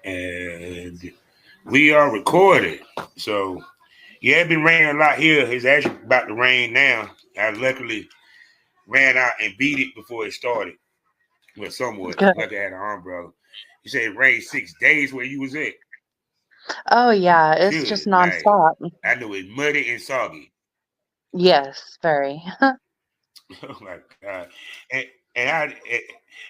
And we are recorded. So, yeah, it's been raining a lot here. It's actually about to rain now. I luckily ran out and beat it before it started. Well, somewhat. Good. Lucky I had an umbrella. You said it rained 6 days where you was at. Oh yeah, it's just Good night. nonstop. I know it's muddy and soggy. Yes, very. Oh my God. And, and, how,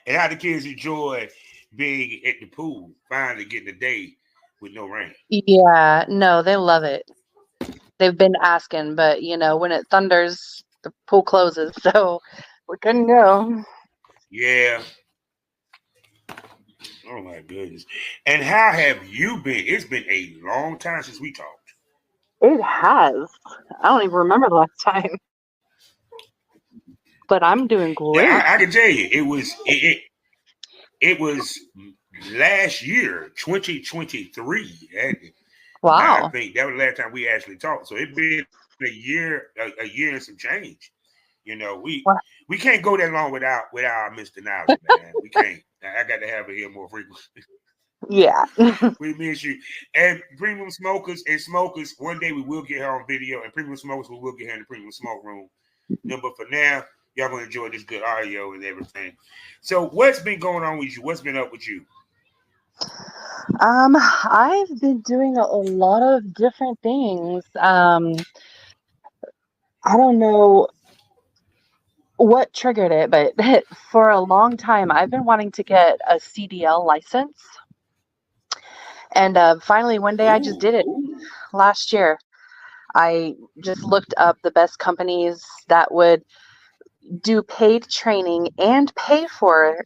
and how the kids enjoy being at the pool, finally getting a day with no rain. Yeah, no, they love it. They've been asking, but when it thunders, the pool closes, so we couldn't go. Yeah. Oh my goodness. And how have you been? It's been a long time since we talked. It has. I don't even remember the last time, but I'm doing Yeah, great. I can tell you, it was last year, 2023. I Wow. think that was the last time we actually talked. So it's been a year and some change. You know, Well, we can't go that long without Mr. Nowley, man. We can't. I got to have it here more frequently. yeah. We miss you. And Premium Smokers and Smokers, one day we will get her on video. And Premium Smokers, we will get her in the Premium Smoke Room. But for now, y'all gonna enjoy this good audio and everything. So, what's been going on with you? What's been up with you? I've been doing a lot of different things. I don't know what triggered it, but for a long time, I've been wanting to get a CDL license. And finally, one day I just Ooh, did it last year. I just looked up the best companies that would do paid training and pay for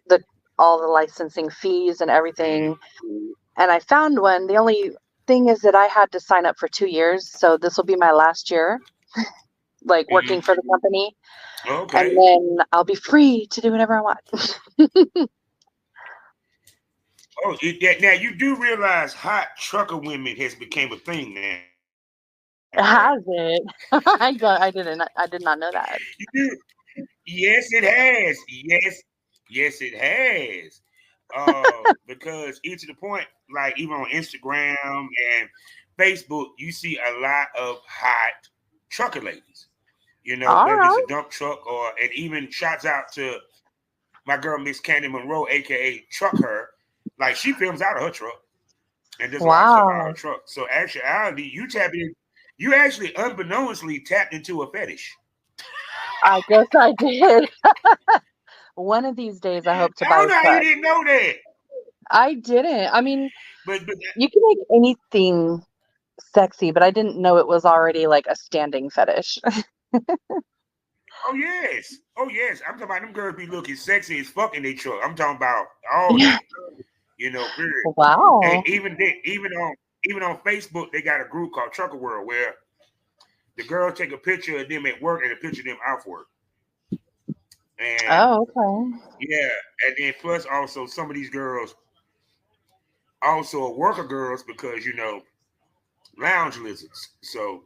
the all the licensing fees and everything. And I found one. The only thing is that I had to sign up for 2 years, so this will be my last year, like working for mm-hmm. the company, and Okay. then I'll be free to do whatever I want. Now you do realize hot trucker women has become a thing now, right? Has it? I did not know You that. do. Yes, it has. Yes, it has. Because even to the point, like even on Instagram and Facebook, you see a lot of hot trucker ladies. You know, All whether it's a right. dump truck or and even shouts out to my girl Miss Candy Monroe, aka Truck Her. Like she films out of her truck and does a lot of stuff out of her Wow. truck. So actually, you actually unbeknownstly tapped into a fetish. I guess I did. One of these days, I hope to I buy don't a know how you truck. didn't know that, I didn't. I mean, but you can make anything sexy, but I didn't know it was already like a standing fetish. oh yes, I'm talking about them girls be looking sexy as fuck in their truck. I'm talking about all Yeah. day, period. And Wow. even on Facebook, they got a group called Trucker World where the girls take a picture of them at work and a picture of them off work. And Oh, okay. yeah, and then plus also some of these girls also are worker girls because lounge lizards. So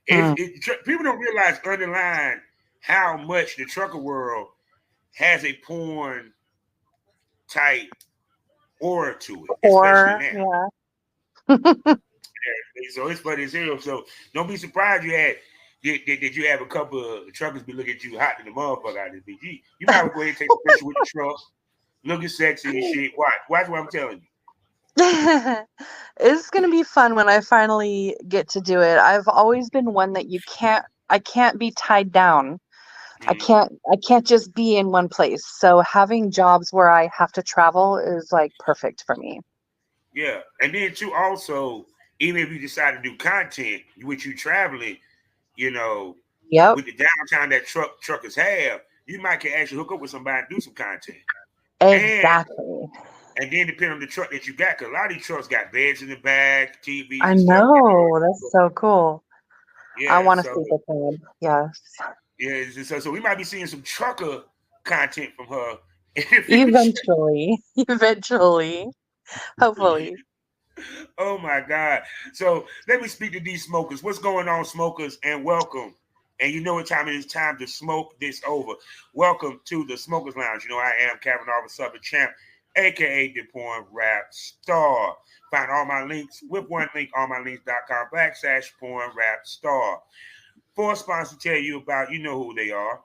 Hmm. people don't realize underline how much the trucker world has a porn type aura to it, especially Or now. yeah. So it's funny as hell. So don't be surprised did you have a couple of truckers be looking at you hot in the motherfucker out of this bitch. You might as well go ahead and take a picture with the truck, looking sexy and shit. Watch what I'm telling It's gonna be fun when I finally get to do it. I've always been one that I can't be tied down. you. Mhm. I can't just be in one place. So having jobs where I have to travel is like perfect for me. Yeah, and then too also, even if you decide to do content, with you traveling, you know, Yep. with the downtime that truckers have, you might can actually hook up with somebody and do some content. And Exactly. and then depending on the truck that you got, because a lot of these trucks got beds in the back, TVs I and stuff. know. That's so cool. I Yeah, want to so see the plan. Yes. yeah, so we might be seeing some trucker content from her in the future. Eventually. Eventually. Hopefully. Oh my God. So let me speak to these smokers. What's going on, smokers? And welcome. And you know what time it is time to smoke this over. Welcome to the Smokers Lounge. I am Kevin Arthur Southern Champ, aka the Porn Rap Star. Find all my links with one link, allmylinks.com/Porn Rap Star. For a sponsor to tell you about, you know who they are.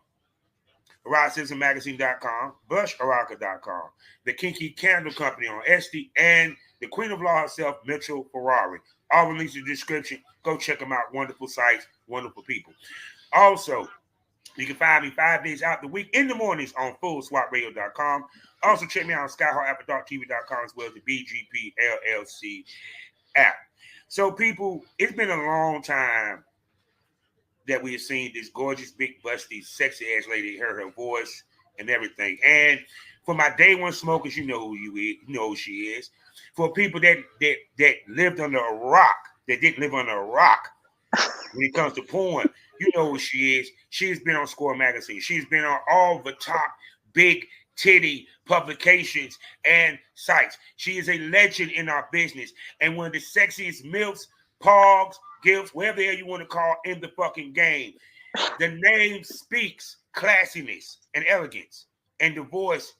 EroticSimpsonMagazine.com, BlushErotica.com, the Kinky Candle Company on Etsy, and the Queen of Law herself, Mitchell Ferrari. All the links in the description. Go check them out. Wonderful sites, wonderful people. Also, you can find me 5 days out the week in the mornings on FullSWATRadio.com. Also, check me out on SkyHeartAppleTV.com as well as the BGP LLC app. So, people, it's been a long time that we have seen this gorgeous, big, busty, sexy ass lady, hear her voice and everything. And for my day one smokers, you know who you know who she is. For people that lived under a rock, that didn't live under a rock, when it comes to porn, you know who she is. She's been on Score Magazine. She's been on all the top big titty publications and sites. She is a legend in our business and one of the sexiest MILFs, pogs, gifts, whatever the hell you want to call in the fucking game. The name speaks classiness and elegance, and the voice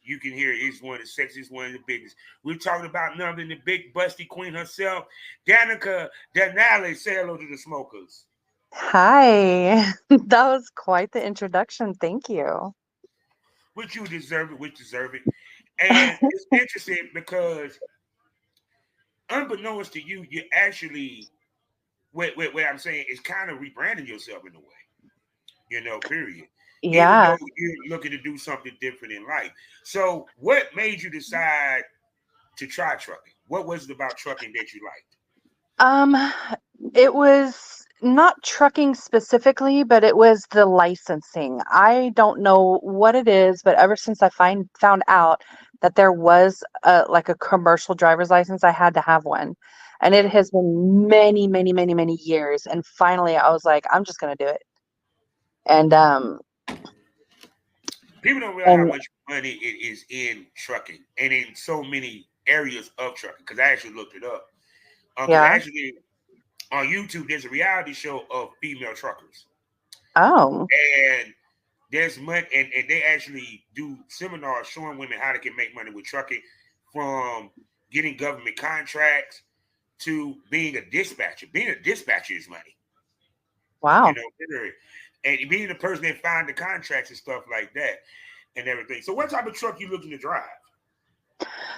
you can hear is one of the sexiest, one of the biggest. We're talking about none other than the big busty queen herself, Danica Denali. Say hello to the smokers. Hi. That was quite the introduction. Thank you. Which you deserve it, which deserve it. And it's interesting because unbeknownst to you, you actually what I'm saying is kind of rebranding yourself in a way, period. Even Yeah. though you're looking to do something different in life. So what made you decide to try trucking? What was it about trucking that you liked? It was not trucking specifically, but it was the licensing. I don't know what it is, but ever since I found out that there was like a commercial driver's license, I had to have one. And it has been many, many, many, many years. And finally I was like, I'm just gonna do it. And people don't realize how much money it is in trucking and in so many areas of trucking. Because I actually looked it up. Because actually on YouTube, there's a reality show of female truckers. Oh. And there's money, and they actually do seminars showing women how they can make money with trucking, from getting government contracts to being a dispatcher. Being a dispatcher is money. Wow. And being the person that find the contracts and stuff like that and everything. So what type of truck you looking to drive?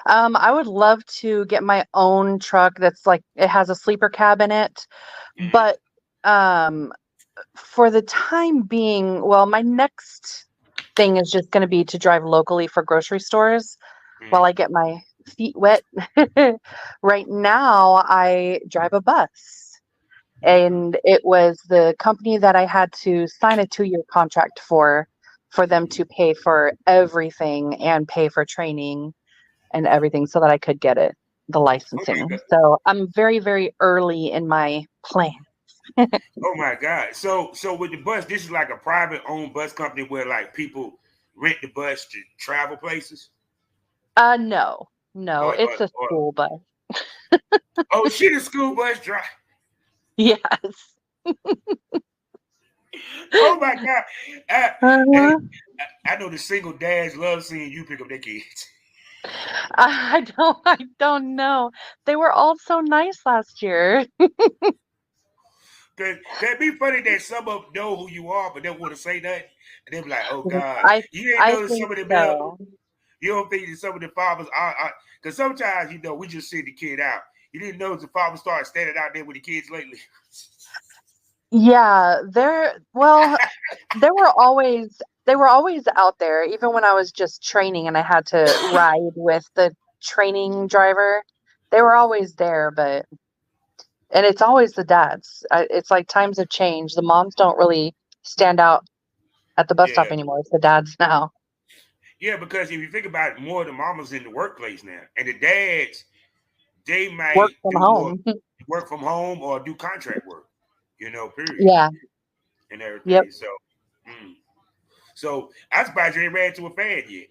I would love to get my own truck that's like, it has a sleeper cab in it. Mm-hmm. But for the time being, well, my next thing is just going to be to drive locally for grocery stores while I get my feet wet. Right now, I drive a bus. And it was the company that I had to sign a 2-year contract for them to pay for everything and pay for training and everything so that I could get it, the licensing. Okay. So I'm very, very early in my plan. Oh my God. So with the bus, this is like a private owned bus company where like people rent the bus to travel places? No, it's a school bus. Oh, she the school bus driver? Yes. Oh my God. I know the single dads love seeing you pick up their kids. I don't know. They were all so nice last year. That'd be funny that some of them know who you are, but they don't want to say that. And they'll be like, oh God. You didn't know some of them. You don't think that some of the fathers are, because sometimes, we just send the kid out. You didn't know the father started standing out there with the kids lately. Yeah, they were always out there, even when I was just training and I had to ride with the training driver. They were always there, and it's always the dads. It's like times have changed. The moms don't really stand out at the bus stop anymore. It's the dads now. Yeah, because if you think about it, more of the mamas in the workplace now, and the dads, they might work from home or do contract work. Period. Yeah. And everything. Yep. So I surprised you ain't ran to a fan yet.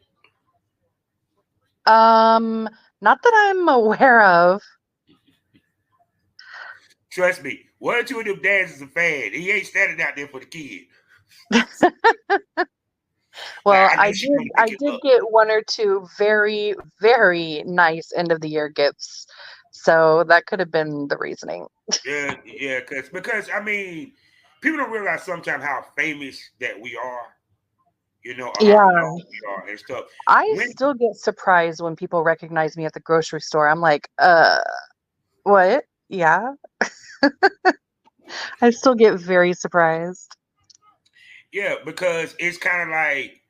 Not that I'm aware of. Trust me, one or two of them dads is a fan. He ain't standing out there for the kid. Well, I know she's gonna I pick it did up. get one or two very, very nice end of the year gifts. So that could have been the reasoning. Yeah, yeah, because I mean, people don't realize sometimes how famous that we are, or how Yeah. known we are and stuff. I When still get surprised when people recognize me at the grocery store. I'm like, what? Yeah. I still get very surprised. Yeah, because it's kind of like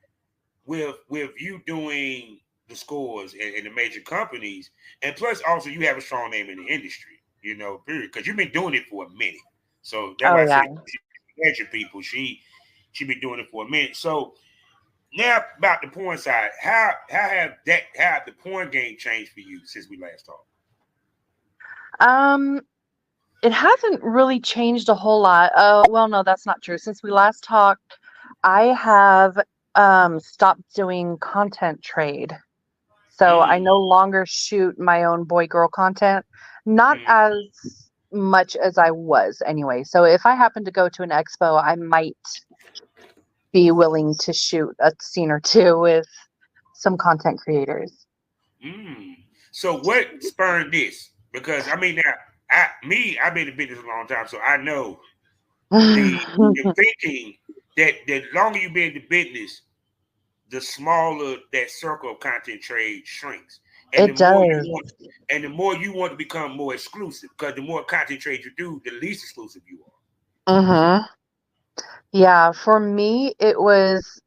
with you doing the scores in the major companies, and plus also you have a strong name in the industry, period. Because you've been doing it for a minute, so that's Oh why I yeah. said major people. She been doing it for a minute. So now about the porn side, how have the porn game changed for you since we last talked? Um, it hasn't really changed a whole lot. Oh, well, no, that's not true. Since we last talked, I have stopped doing content trade. So I Mm, no longer shoot my own boy girl content, not mm, as much as I was anyway. So if I happen to go to an expo, I might be willing to shoot a scene or two with some content creators. mm. So what spurred this? Because I mean, now I've been in business a long time, so I know the thinking that the longer you be in the business, the smaller that circle of content trade shrinks. And the It more you does. want and the more you want to become more exclusive, because the more content trade you do, the least exclusive you are. Hmm. Yeah, for me, it was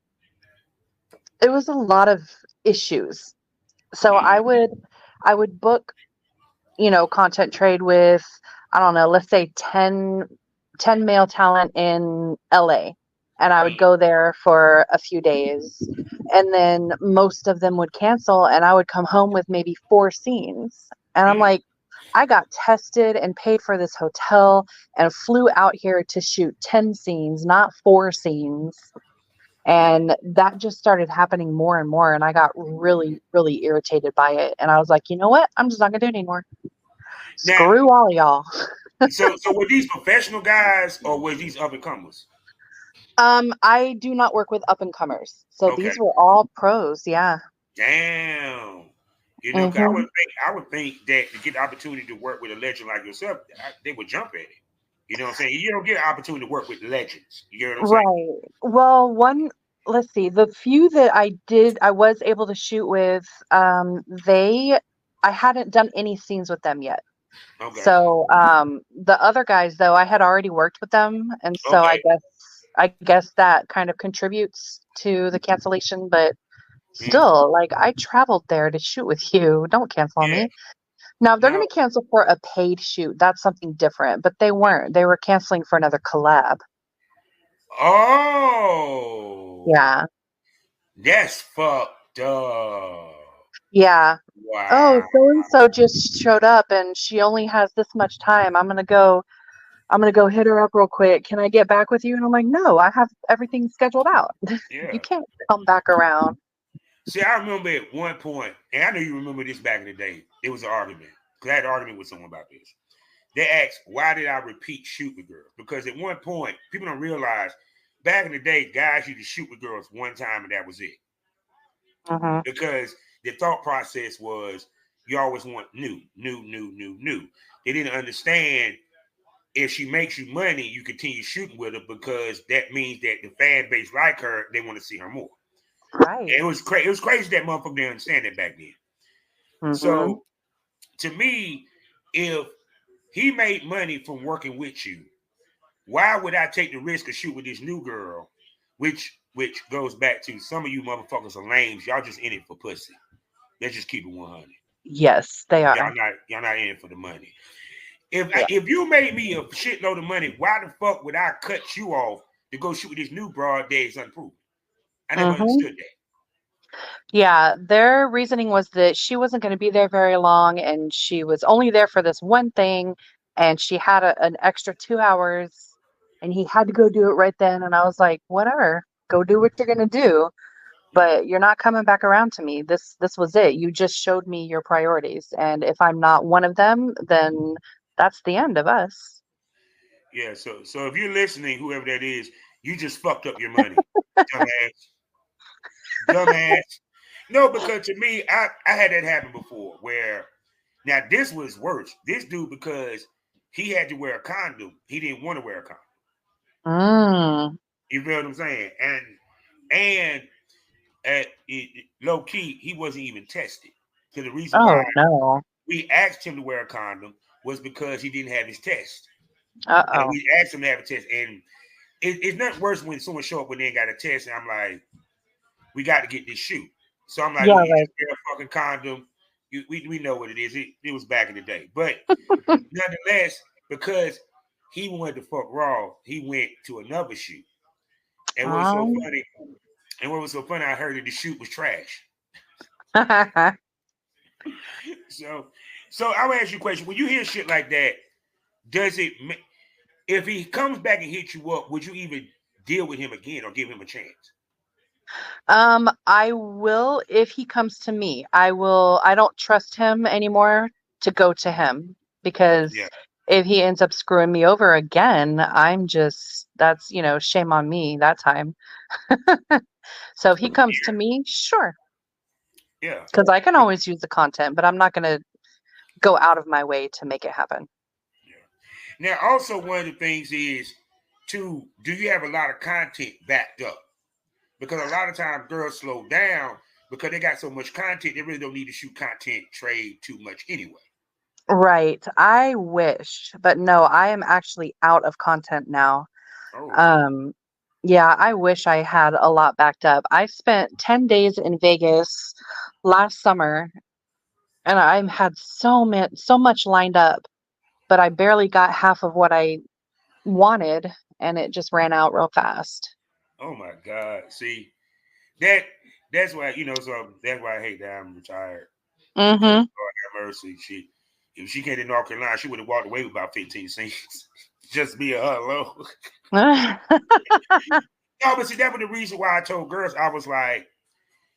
a lot of issues. So Mm, I would book, content trade with, I don't know, let's say ten male talent in LA. And I would mm, go there for a few days. And then most of them would cancel, and I would come home with maybe four scenes. And I'm mm. like, I got tested and paid for this hotel and flew out here to shoot 10 scenes, not four scenes. And that just started happening more and more. And I got really, really irritated by it. And I was like, you know what? I'm just not going to do it anymore. Now, Screw all y'all. so were these professional guys or were these up and comers? I do not work with up and comers. So Okay, these were all pros. Yeah. damn. Cause Hmm. I would think that to get the opportunity to work with a legend like yourself, they would jump at it. You know what I'm saying? You don't get an opportunity to work with legends. You get what I'm saying? Right. Well, let's see, the few that I was able to shoot with, I hadn't done any scenes with them yet. Okay, So, the other guys though, I had already worked with them, and so okay. I guess that kind of contributes to the cancellation, but Mm, still, like I traveled there to shoot with you. Don't cancel on yeah. me. Now, if they're No. going to cancel for a paid shoot, that's something different, but they weren't. They were canceling for another collab. Oh, Yeah. that's fucked up. Yeah. Oh, Wow. so and so just showed up and she only has this much time. I'm gonna go hit her up real quick. Can I get back with you? And I'm like, no, I have everything scheduled out. You Yeah. can't come back around. See, I remember at one point, and I know you remember this back in the day. There was an argument. Cause I had an argument with someone about this. They asked, "Why did I repeat shoot with girls?" Because at one point, people don't realize back in the day, guys used to shoot with girls one time and that was it. Hmm. Because the thought process was you always want new, new, new, new, new. They didn't understand if she makes you money, you continue shooting with her because that means that the fan base like her, they want to see her more. Right. And it was crazy. It was crazy that motherfucker didn't understand that back then. Hmm. So to me, if he made money from working with you, why would I take the risk of shoot with this new girl, which goes back to some of you motherfuckers are lames. Y'all just in it for pussy. Let's just keep it 100. Yes, they are. Y'all not in it for the money. If Yeah. if you made me a shitload of money, why the fuck would I cut you off to go shoot with this new broad that is unproven? I never Hmm. understood that. Yeah, their reasoning was that she wasn't going to be there very long and she was only there for this one thing and she had an extra 2 hours and he had to go do it right then. And I was like, whatever, go do what you're going to do, Mm. but you're not coming back around to me. This was it. You just showed me your priorities. And if I'm not one of them, then that's the end of us. Yeah, so if you're listening, whoever that is, you just fucked up your money. Dumbass. Dumbass. No, because to me, I had that happen before where now this was worse. This dude, because he had to wear a condom, he didn't want to wear a condom. Mm. You feel what I'm saying? And low key, he wasn't even tested. So the reason why Oh no. we asked him to wear a condom was because he didn't have his test. And Uh-oh. we asked him to have a test, and it's nothing worse when someone show up when they ain't got a test, and I'm like, we got to get this shoot. So I'm like, Yeah, well, you right. just wear a fucking condom. We know what it is. It was back in the day, but nonetheless, because he wanted to fuck raw, he went to another shoot. And what was so Um, funny? And what was so funny? I heard that the shoot was trash. So, so I will ask you a question: when you hear shit like that, does it? If he comes back and hits you up, would you even deal with him again or give him a chance? I will if he comes to me. I don't trust him anymore to go to him because Yeah, if he ends up screwing me over again, that's, shame on me that time. So if he comes to me, sure, yeah. because I can always use the content, but I'm not going to go out of my way to make it happen. Now, also one of the things is, too, do you have a lot of content backed up? Because a lot of times girls slow down because they got so much content, they really don't need to shoot content trade too much anyway. Right. I wish, but no, I am actually out of content now. Oh, Um, yeah, I wish I had a lot backed up. I spent 10 days in Vegas last summer and I had so much lined up, but I barely got half of what I wanted and it just ran out real fast. oh my God. See, that that's why, so that's why I hate that I'm retired. Because Mm-hmm. Lord have mercy, if she came to North Carolina, she would have walked away with about 15 scenes. Just me and her alone. No, but see, that was the reason why I told girls, I was like,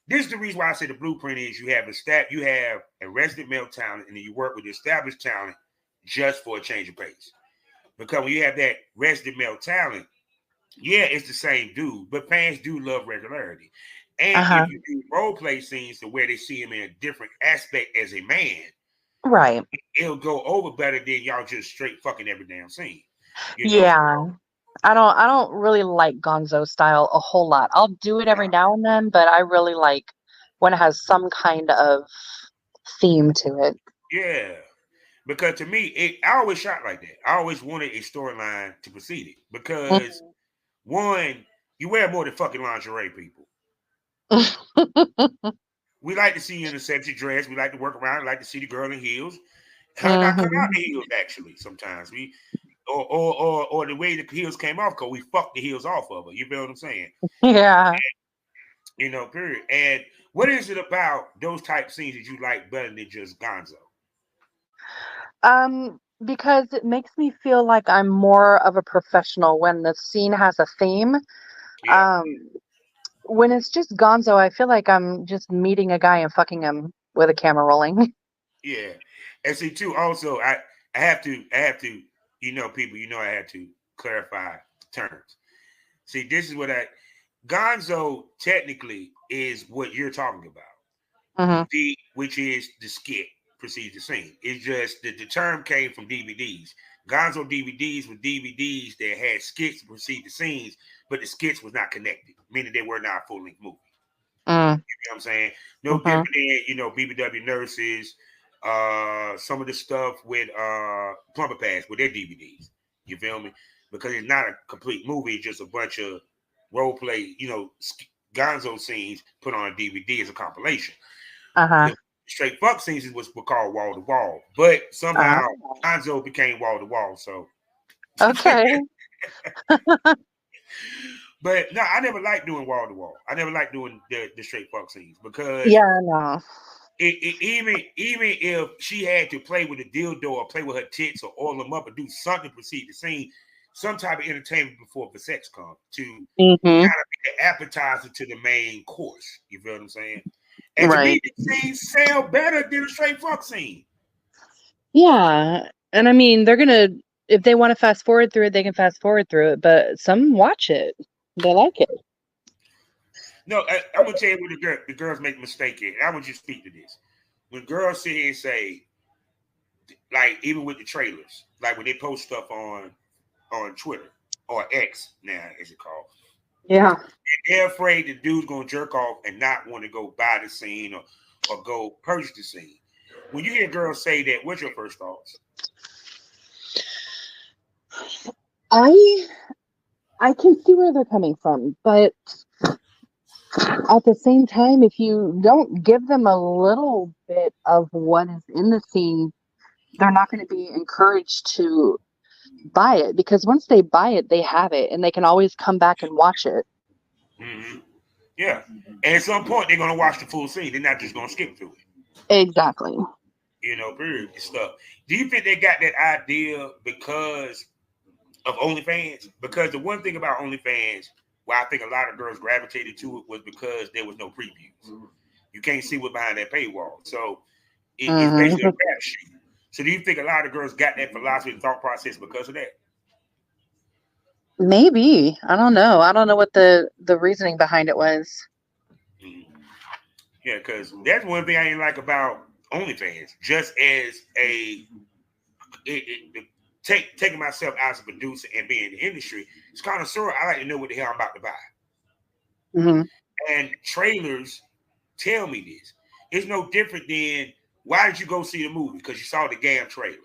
this is the reason why I say the blueprint is you have a resident male talent, and then you work with established talent just for a change of pace. Because when you have that resident male talent, yeah, it's the same dude, but fans do love regularity. And Uh-huh. if you do role play scenes to where they see him in a different aspect as a man, Right. it'll go over better than y'all just straight fucking every damn scene. You know? Yeah. I don't really like Gonzo style a whole lot. I'll do it every now and then, but I really like when it has some kind of theme to it. Yeah. Because to me, I always shot like that. I always wanted a storyline to precede it. Because one, you wear more than fucking lingerie, people. We like to see you in a sexy dress. We like to work around. We like to see the girl in heels. Her not come out Mhm. the heels actually. Sometimes or the way the heels came off because we fucked the heels off of her. You feel what I'm saying? Yeah. Period. And what is it about those type scenes that you like better than just Gonzo? Because it makes me feel like I'm more of a professional when the scene has a theme. Yeah, Um, when it's just Gonzo, I feel like I'm just meeting a guy and fucking him with a camera rolling. yeah. And see too. Also, I have to. People. I had to clarify terms. See, this is what Gonzo technically is what you're talking about. Hmm. Which is the skit precedes the scene. It's just that the term came from DVDs. Gonzo DVDs were DVDs that had skits to precede the scenes, but the skits was not connected, meaning they were not a full length movie. Mm. You know what I'm saying? No Hmm. different than BBW Nurses, some of the stuff with Plumber Pass with their DVDs. You feel me? Because it's not a complete movie; it's just a bunch of role play, Gonzo scenes put on a DVD as a compilation. Uh-huh. The straight fuck scenes was called Wall to Wall, but somehow Oh. Gonzo became Wall to Wall. So, Okay. but no, I never liked doing Wall to Wall. I never liked doing the straight fuck scenes because Yeah, no. even if she had to play with a dildo or play with her tits or oil them up or do something to precede the scene, some type of entertainment before the sex comes to kind Hmm. of be the appetizer to the main course. You feel what I'm saying? And to me, Right. these scenes sell better than a straight fuck scene. Yeah. And I mean, if they want to fast forward through it, they can fast forward through it, but some watch it. They like it. No, I'm gonna tell you what the girls make a mistake in. I want you to speak to this. When girls sit here and say, like, even with the trailers, like when they post stuff on Twitter or X now, as it called, Yeah. they're afraid the dude's gonna jerk off and not want to go buy the scene or go purchase the scene. When you hear girls say that, what's your first thoughts? I can see where they're coming from, but at the same time, if you don't give them a little bit of what is in the scene, they're not going to be encouraged to buy it, because once they buy it, they have it and they can always come back and watch it. Mm-hmm. Yeah. And at some point, they're going to watch the full scene. They're not just going to skip through it. Exactly. You know, period and stuff. Do you think they got that idea because of OnlyFans? Because the one thing about OnlyFans, why I think a lot of girls gravitated to it, was because there was no previews. You can't see what's behind that paywall. So it's basically a crap sheet. So do you think a lot of girls got that philosophy and thought process because of that? Maybe. I don't know. I don't know what the reasoning behind it was. Yeah, because that's one thing I ain't like about OnlyFans. Just as taking myself out as a producer and being in the industry, it's kind of sort of, I like to know what the hell I'm about to buy. Mm-hmm. And trailers tell me this. It's no different than, why did you go see the movie? Because you saw the damn trailer.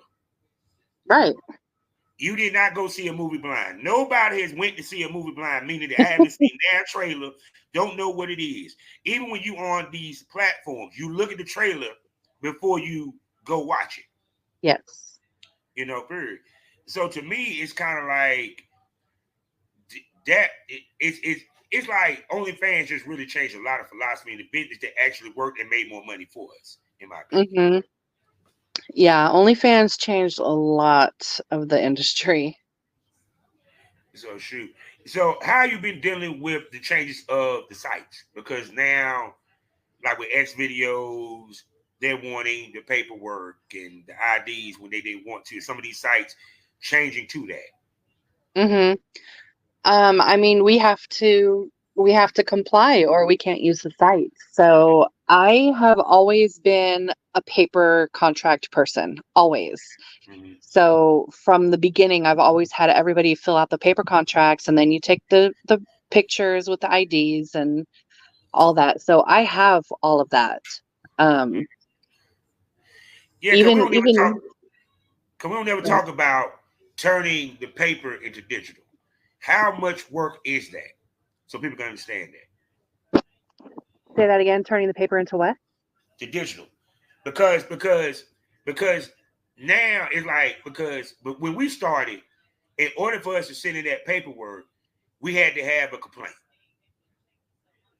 Right. You did not go see a movie blind. Nobody has went to see a movie blind, meaning that I haven't seen their trailer, don't know what it is. Even when you on these platforms, you look at the trailer before you go watch it. Yes. You know, period. So to me, it's kind of like that. It's like OnlyFans just really changed a lot of philosophy in the business that actually worked and made more money for us, in my opinion. Mm-hmm. Yeah, OnlyFans changed a lot of the industry. So shoot. So how you been dealing with the changes of the sites? Because now, like with X videos, they're wanting the paperwork and the IDs when they want to. Some of these sites changing to that. Mm-hmm. I mean, we have to comply or we can't use the site. So I have always been a paper contract person, always. Mm-hmm. So from the beginning, I've always had everybody fill out the paper contracts, and then you take the pictures with the IDs and all that. So I have all of that. Yeah, because we don't ever yeah. talk about turning the paper into digital. How much work is that? So people can understand that. Say that again. Turning the paper into what? To digital. Because now it's like, but when we started, in order for us to send in that paperwork, we had to have a complaint.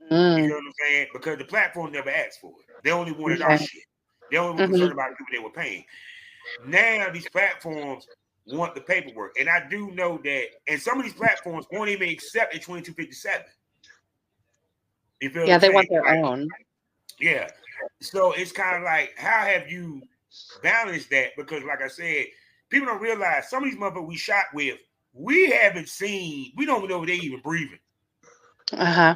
You know what I'm saying? Because the platform never asked for it. They only wanted our shit. They only were concerned about the people they were paying. Now these platforms want the paperwork. And I do know that, and some of these platforms won't even accept a 2257. You feel what I'm they saying? want their own. Yeah. So it's kind of like, how have you balanced that? Because like I said, people don't realize some of these motherfuckers we shot with, we haven't seen, we don't know if they even breathing. Uh-huh.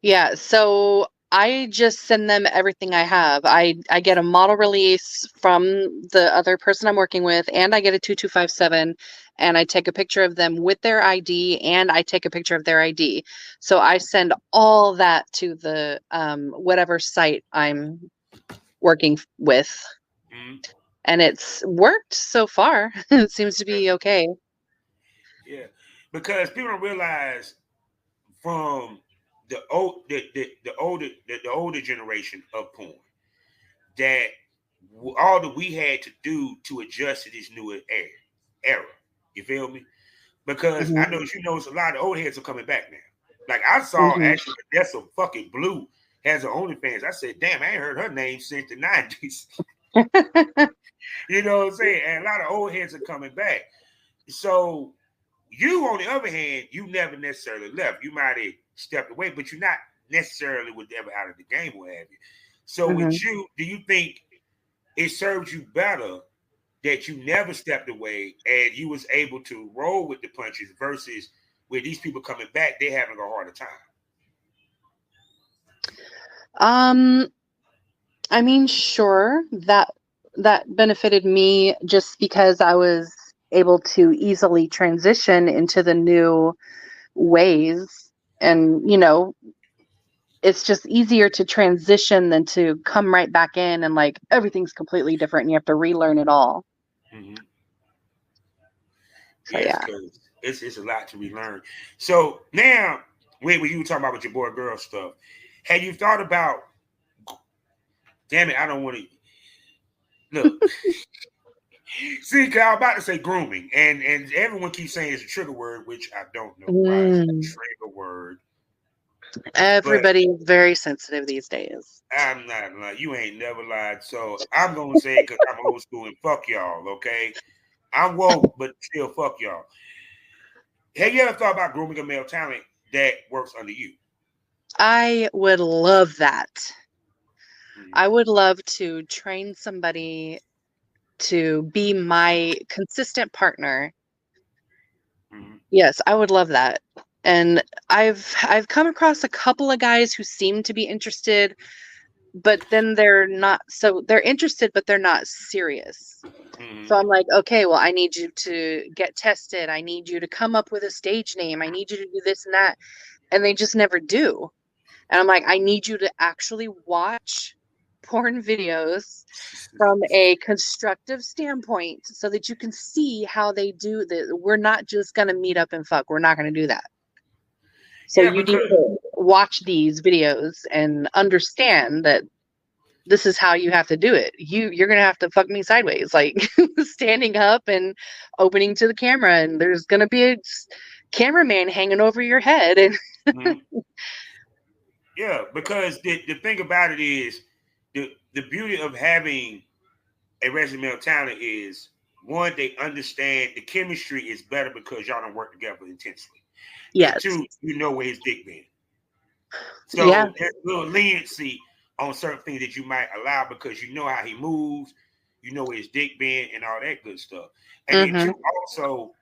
Yeah, so I just send them everything I have. I get a model release from the other person I'm working with, and I get a 2257, and I take a picture of them with their ID, and I take a picture of their ID. So I send all that to the whatever site I'm working with. Mm-hmm. And it's worked so far. It seems to be okay. Yeah, because people don't realize from the older generation of porn that all that we had to do to adjust to this new era. You feel me? Because I know you notice a lot of old heads are coming back now. Like I saw actually that's a fucking Blue has her OnlyFans. I said, damn, I ain't heard her name since the 90s. You know what I'm saying? And a lot of old heads are coming back. So you, on the other hand, you never necessarily left. You might have stepped away, but you're not necessarily was ever out of the game, what have you. So with you, do you think it served you better that you never stepped away and you was able to roll with the punches versus with these people coming back, they having a harder time? I mean, sure, that benefited me just because I was able to easily transition into the new ways. And, it's just easier to transition than to come right back in and like everything's completely different and you have to relearn it all. Mm-hmm. So Yes, yeah. because it's a lot to relearn. So now, when you were talking about with your boy girl stuff, have you thought about? Damn it, I don't want to look. See, cause I was about to say grooming, and everyone keeps saying it's a trigger word, which I don't know why it's a Mm. trigger word. But Everybody is very sensitive these days. I'm not lying. You ain't never lied, so I'm gonna say it because I'm old school and fuck y'all. Okay, I'm woke, but still fuck y'all. Have you ever thought about grooming a male talent that works under you? I would love that. Mm-hmm. I would love to train somebody to be my consistent partner. Mm-hmm. Yes, I would love that. And I've come across a couple of guys who seem to be interested, but then they're interested, but they're not serious. Mm-hmm. So I'm like, okay, well, I need you to get tested. I need you to come up with a stage name. I need you to do this and that. And they just never do. And I'm like, I need you to actually watch porn videos from a constructive standpoint so that you can see how they do that. We're not just going to meet up and fuck. We're not going to do that. So Yeah, you need because to watch these videos and understand that this is how you have to do it. You're gonna have to fuck me sideways, like standing up and opening to the camera, and there's gonna be a cameraman hanging over your head. And mhm. Yeah, because the thing about it is the beauty of having a resident male talent is one, they understand the chemistry is better because y'all don't work together intensely. And yes, two, you know where his dick been. yeah, So there's a little leniency on certain things that you might allow because you know how he moves, you know where his dick been and all that good stuff. And then mm-hmm. two, also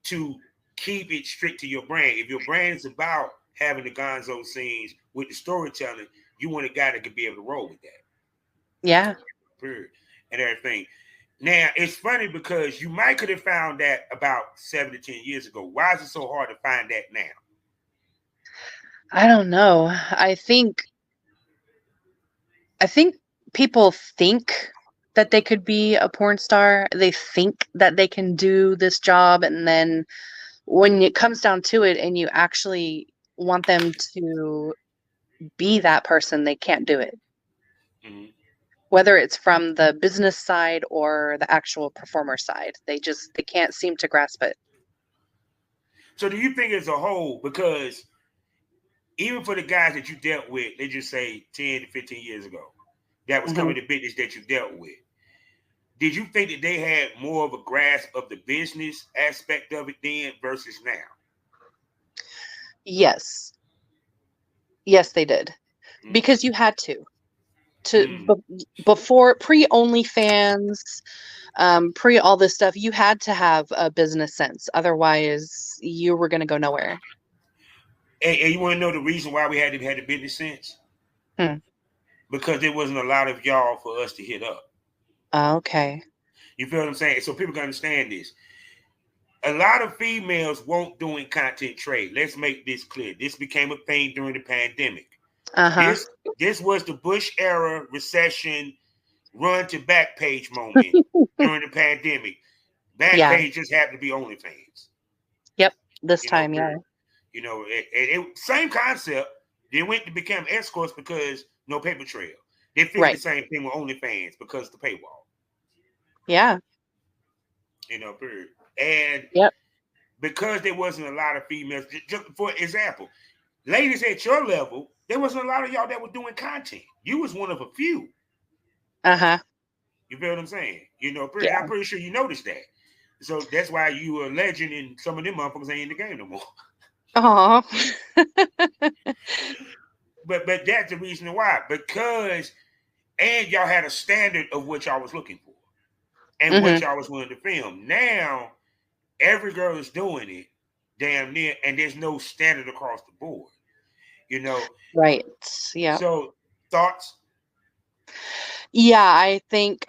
to keep it strict to your brand. If your brand is about having the gonzo scenes with the storytelling, you want a guy that could be able to roll with that. Yeah. Period. And everything. Now it's funny because you might could have found that about 7 to 10 years ago. Why is it so hard to find that now? I don't know. I think people think that they could be a porn star. They think that they can do this job, and then when it comes down to it, and you actually want them to be that person, they can't do it. Mm-hmm. Whether it's from the business side or the actual performer side, they can't seem to grasp it. So do you think as a whole, because even for the guys that you dealt with, they just say 10 to 15 years ago, that was Hmm. coming to business that you dealt with. Did you think that they had more of a grasp of the business aspect of it then versus now? Yes, yes, they did Mm-hmm. because you had to Mm-hmm. before pre OnlyFans, pre all this stuff. You had to have a business sense, otherwise you were going to go nowhere. And you want to know the reason why we had to have the business sense? Hmm. Because there wasn't a lot of y'all for us to hit up. Okay. You feel what I'm saying? So people can understand this. A lot of females won't doing content trade. Let's make this clear. This became a thing during the pandemic. Uh-huh. This was the Bush era recession run to Backpage moment during the pandemic. Yeah. Backpage just happened to be OnlyFans. Yep. This You know, time, yeah. same concept. They went to become escorts because no paper trail. They figured the Right. same thing with OnlyFans because of the paywall. Yeah. Period. And Yep. because there wasn't a lot of females, just for example, ladies at your level, there wasn't a lot of y'all that were doing content. You was one of a few. Uh-huh. You feel what I'm saying? Yeah. I'm pretty sure you noticed that. So that's why you were a legend and some of them motherfuckers ain't in the game no more. Aw. But that's the reason why. Because and y'all had a standard of what y'all was looking for and what Hmm. y'all was willing to film. Now every girl is doing it damn near, and there's no standard across the board. You know, Right. Yeah. so Thoughts? Yeah, I think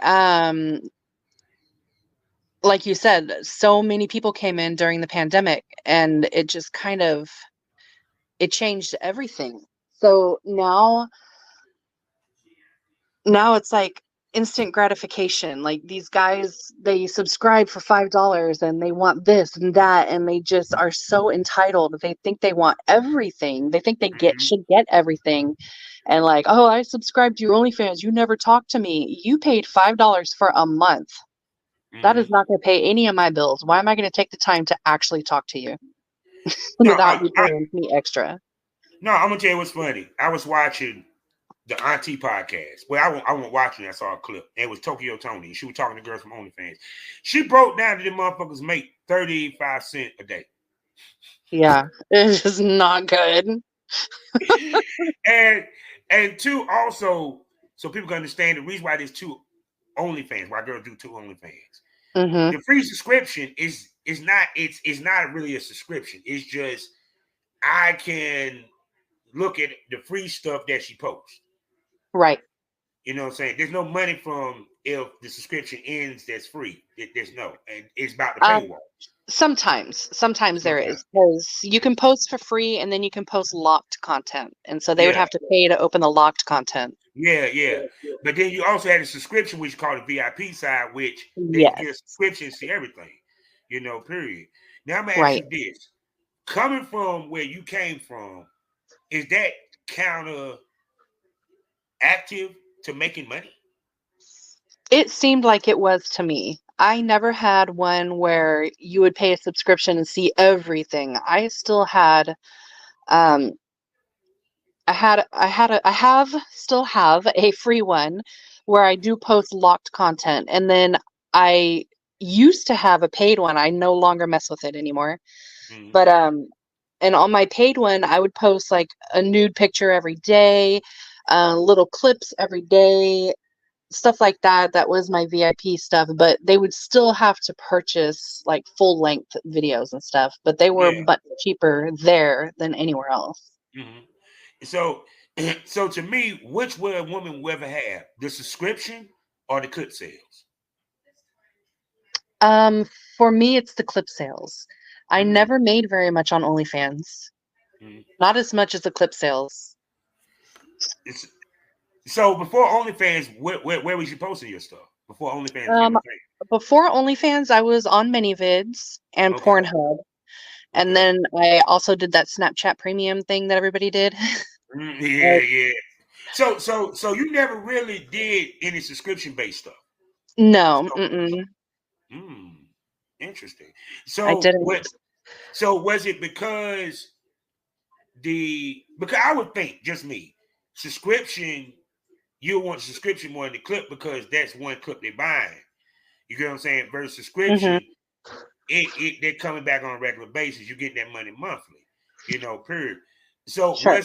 like you said, so many people came in during the pandemic and it just kind of it changed everything. So now it's like instant gratification. Like these guys, they subscribe for $5 and they want this and that, and they just are so entitled. They think they want everything. They think they Mm-hmm. should get everything. And like, oh, I subscribed to your OnlyFans. You never talked to me. You paid $5 for a month. That Mm-hmm. is not going to pay any of my bills. Why am I going to take the time to actually talk to you No, without you paying me extra? no. I'm gonna tell you what's funny. I was watching the Auntie podcast. Well, I went watching. I saw a clip. And it was Tokyo Tony. She was talking to girls from OnlyFans. She broke down that them motherfuckers make 35 cents a day. Yeah, it's just not good. and two, also, so people can understand the reason why there's two OnlyFans, why girls do two OnlyFans. Mm-hmm. The free subscription is not really a subscription. It's just I can look at the free stuff that she posts. Right. You know what I'm saying? There's no money from if the subscription ends that's free. There's no, and it's about the paywall. Sometimes there Sometimes. is, because you can post for free and then you can post locked content, and so they would Yeah. have to pay to open the locked content. Yeah. But then you also had a subscription, which you call the VIP side, which they Yes. give subscriptions to everything, period. Now I'm gonna ask Right. you this. Coming from where you came from, is that counter active to making money? It seemed like it was to me. I never had one where you would pay a subscription and see everything. I still had um still have a free one where I do post locked content, and then I used to have a paid one. I no longer mess with it anymore. Mm-hmm. But and on my paid one, I would post like a nude picture every day, little clips every day, stuff like that. That was my VIP stuff, but they would still have to purchase like full length videos and stuff, but they were Yeah. much cheaper there than anywhere else. Mm-hmm. So, so to me, which will a woman will ever have, the subscription or the clip sales? Um, for me, it's the clip sales. I Mm-hmm. never made very much on OnlyFans. Mm-hmm. Not as much as the clip sales. It's, so before OnlyFans, where was you posting your stuff? Before OnlyFans became Um, a thing? Before OnlyFans, I was on ManyVids and Okay. Pornhub. And Okay. then I also did that Snapchat premium thing that everybody did. Yeah. So you never really did any subscription based stuff. No, So, mm-mm, interesting. I So didn't. what? So was it because I would think, just me, subscription, you want subscription more than the clip because that's one clip they're buying. You get what I'm saying? Versus Mm-hmm. subscription, they're coming back on a regular basis. You get that money monthly, period. So Sure.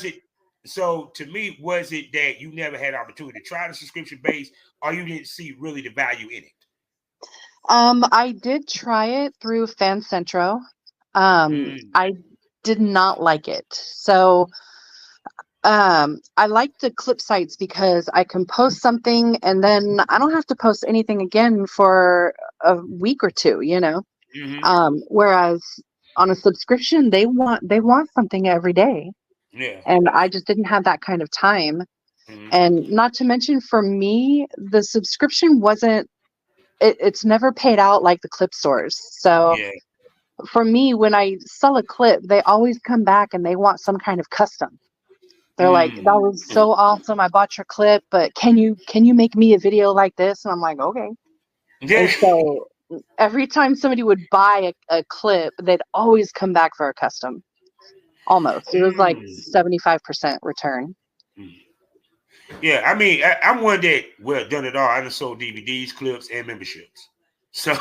to me, was it that you never had opportunity to try the subscription base, or you didn't see really the value in it? I did try it through FanCentro. I did not like it. So I like the clip sites because I can post something and then I don't have to post anything again for a week or two, whereas on a subscription they want something every day, Yeah. and I just didn't have that kind of time. Mm-hmm. And not to mention, for me, the subscription wasn't it's never paid out like the clip stores. So Yeah. for me, when I sell a clip, they always come back and they want some kind of custom. They're like, that was so awesome. I bought your clip, but can you make me a video like this? And I'm like, okay. Yeah. And so every time somebody would buy a clip, they'd always come back for a custom. Almost. It was like 75% return. Yeah, I mean, I'm one that done it all. I done sold DVDs, clips, and memberships. So,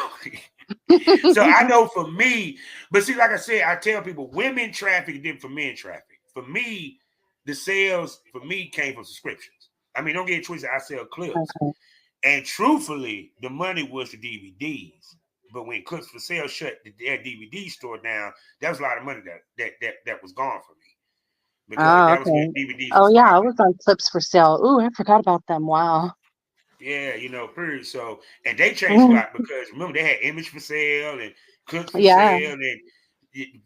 so I know for me, but see, like I said, I tell people women traffic different from men traffic. For me, the sales for me came from subscriptions. I mean, don't get it twisted. I sell clips, Okay. and truthfully, the money was the DVDs. But when Clips for Sale shut their DVD store down, that was a lot of money that was gone for me. because Oh, that was when okay. DVDs Oh was yeah, I popping. was on Clips for Sale. Ooh, I forgot about them. Wow. Yeah, period. So, and they changed a Mhm. lot because remember they had image for sale and clips for Yeah, sale and